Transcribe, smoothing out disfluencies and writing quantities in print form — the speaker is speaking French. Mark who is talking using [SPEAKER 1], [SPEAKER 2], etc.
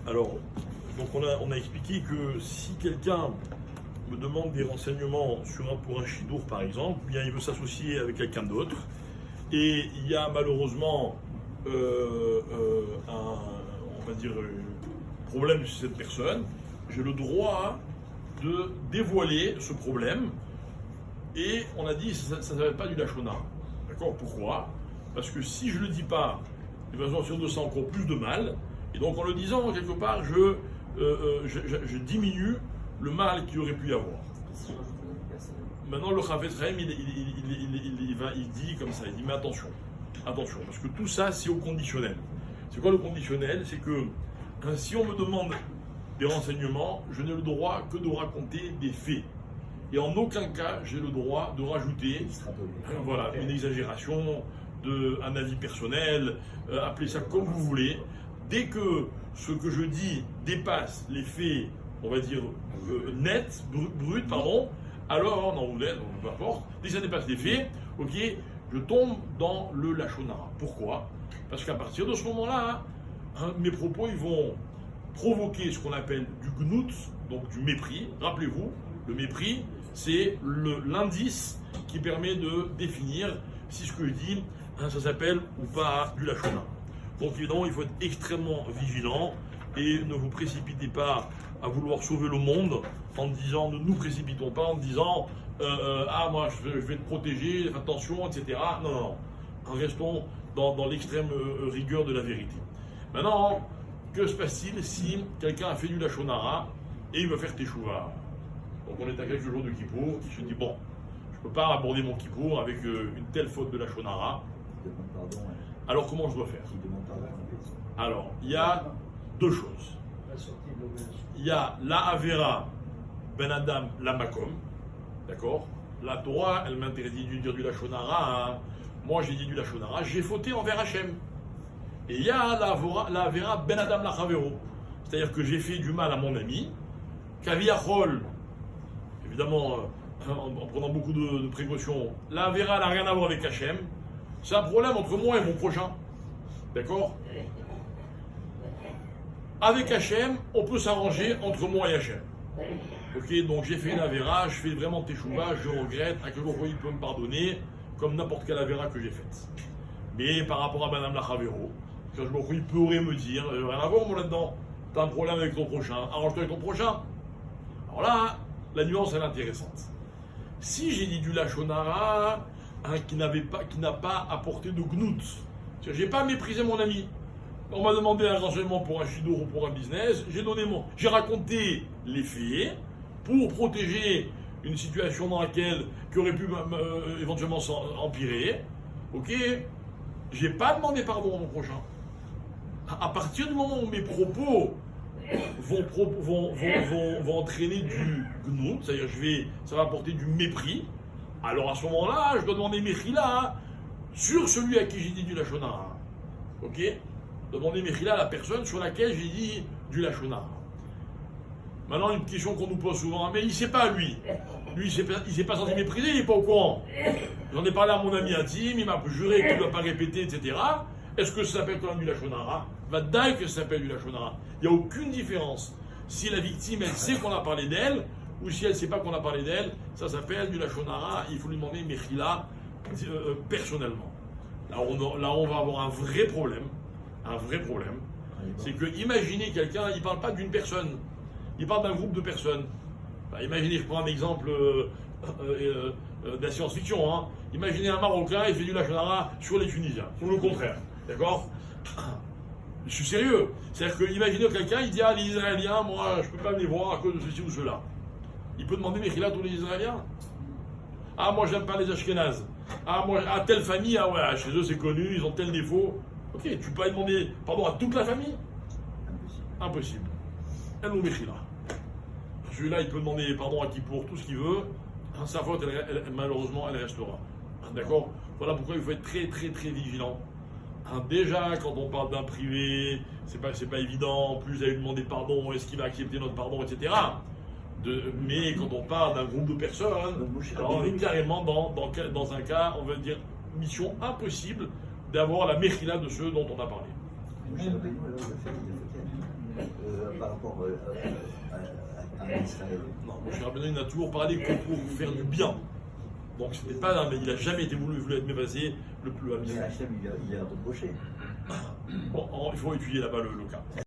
[SPEAKER 1] Alors, donc on a expliqué que si quelqu'un me demande des renseignements pour un shidour par exemple, bien il veut s'associer avec quelqu'un d'autre, et il y a malheureusement on va dire, problème chez cette personne, j'ai le droit de dévoiler ce problème, et on a dit que ça ne s'appelle pas du lachon hara. D'accord? Pourquoi? Parce que si je ne le dis pas, il va sortir de ça encore plus de mal. Et donc en le disant, quelque part, je diminue le mal qu'il aurait pu y avoir. Maintenant, le Chafetz Chaim, il dit comme ça, il dit mais attention, parce que tout ça, c'est au conditionnel. C'est quoi le conditionnel? C'est que si on me demande des renseignements, je n'ai le droit que de raconter des faits. Et en aucun cas, j'ai le droit de rajouter voilà, une exagération, un avis personnel, appelez ça comme vous voulez. Dès que ce que je dis dépasse les faits, on va dire, nets, bruts, pardon, alors, non, ou net, peu importe, dès que ça dépasse les faits, ok, je tombe dans le lachon hara. Pourquoi? Parce qu'à partir de ce moment-là, mes propos, ils vont provoquer ce qu'on appelle du gnout, donc du mépris. Rappelez-vous, le mépris, c'est l'indice qui permet de définir si ce que je dis, ça s'appelle ou pas du lachon hara. Donc évidemment, il faut être extrêmement vigilant et ne vous précipitez pas à vouloir sauver le monde en disant, ne nous précipitons pas en disant ah moi je vais te protéger, fais attention, etc. Non, non, non. Restons dans l'extrême rigueur de la vérité. Maintenant, que se passe-t-il si quelqu'un a fait du lachon hara et il veut faire teshuva? Donc on est à quelques jours de Kippour, il se dit bon, je ne peux pas aborder mon Kippour avec une telle faute de lachon hara. Alors comment je dois faire? Alors, il y a deux choses. Il y a la Avera Ben Adam la Makom, d'accord? La Torah, elle m'interdit de dire du lachon hara. Hein. Moi, j'ai dit du lachon hara, j'ai fauté envers Hachem. Et il y a la Avera Ben Adam la Chavero, c'est-à-dire que j'ai fait du mal à mon ami. Kaviachol, évidemment, en prenant beaucoup de précautions, la Avera n'a rien à voir avec Hachem. C'est un problème entre moi et mon prochain. D'accord? Avec Hachem, on peut s'arranger entre moi et Hachem. Ok, donc j'ai fait une avéra, je fais vraiment teshuva, je regrette, à quel jour il peut me pardonner, comme n'importe quelle avéra que j'ai faite. Mais par rapport à Madame la Chavero, il pourrait me dire, rien à voir moi là-dedans, t'as un problème avec ton prochain, arrange-toi avec ton prochain. Alors là, la nuance elle est intéressante. Si j'ai dit du lachon hara, qui n'a pas apporté de gnout, c'est-à-dire j'ai pas méprisé mon ami. On m'a demandé un renseignement pour un shidour ou pour un business, j'ai raconté les faits pour protéger une situation dans laquelle qui aurait pu éventuellement empirer. Ok, j'ai pas demandé pardon à mon prochain. À partir du moment où mes propos vont entraîner du gnout, c'est-à-dire ça va apporter du mépris, alors à ce moment-là, je dois demander mechila sur celui à qui j'ai dit du lachon hara. Ok, demander mechila à la personne sur laquelle j'ai dit du lachon hara. Maintenant, une question qu'on nous pose souvent, mais il ne sait pas lui. Lui, il s'est pas senti méprisé, il n'est pas au courant. J'en ai parlé à mon ami intime, il m'a juré qu'il ne doit pas répéter, etc. Est-ce que ça s'appelle quand même du lachon hara? Va dire que ça s'appelle du lachon hara. Il n'y a aucune différence. Si la victime, elle sait qu'on a parlé d'elle, ou si elle ne sait pas qu'on a parlé d'elle, ça s'appelle du lachon hara. Il faut lui demander mechila personnellement. Là, on va avoir un vrai problème. Un vrai problème. C'est que, imaginez quelqu'un, il ne parle pas d'une personne. Il parle d'un groupe de personnes. Enfin, imaginez, je prends un exemple de la science-fiction. Hein. Imaginez un Marocain, il fait du lachon hara sur les Tunisiens. Ou le contraire. D'accord? Je suis sérieux. C'est-à-dire que, imaginez quelqu'un, il dit à les Israéliens, moi, je ne peux pas venir voir à cause de ceci ou cela. Il peut demander Mechila à tous les Israéliens. Ah, moi, j'aime pas les Ashkénazes. Ah, moi, à telle famille, ah ouais, chez eux, c'est connu, ils ont tel défaut. Ok, tu peux pas demander pardon à toute la famille? Impossible. Elle nous Mechila. Celui-là, il peut demander pardon à qui pour tout ce qu'il veut. Sa faute, malheureusement, elle restera. D'accord? Voilà pourquoi il faut être très, très, très vigilant. Déjà, quand on parle d'un privé, c'est pas évident. En plus, à lui demander pardon, est-ce qu'il va accepter notre pardon, etc. Mais quand on parle d'un groupe de personnes, alors on est carrément dans un cas, on va dire, mission impossible d'avoir la mechila de ceux dont on a parlé.
[SPEAKER 2] par rapport à Israël.
[SPEAKER 1] Non, Moshe Rabbeinu il a toujours parlé pour faire du bien. Donc c'était pas là, mais il n'a jamais été voulu être mévasé le plus à
[SPEAKER 2] Mais Hachem, il a reproché.
[SPEAKER 1] Bon, il faut étudier là-bas le cas.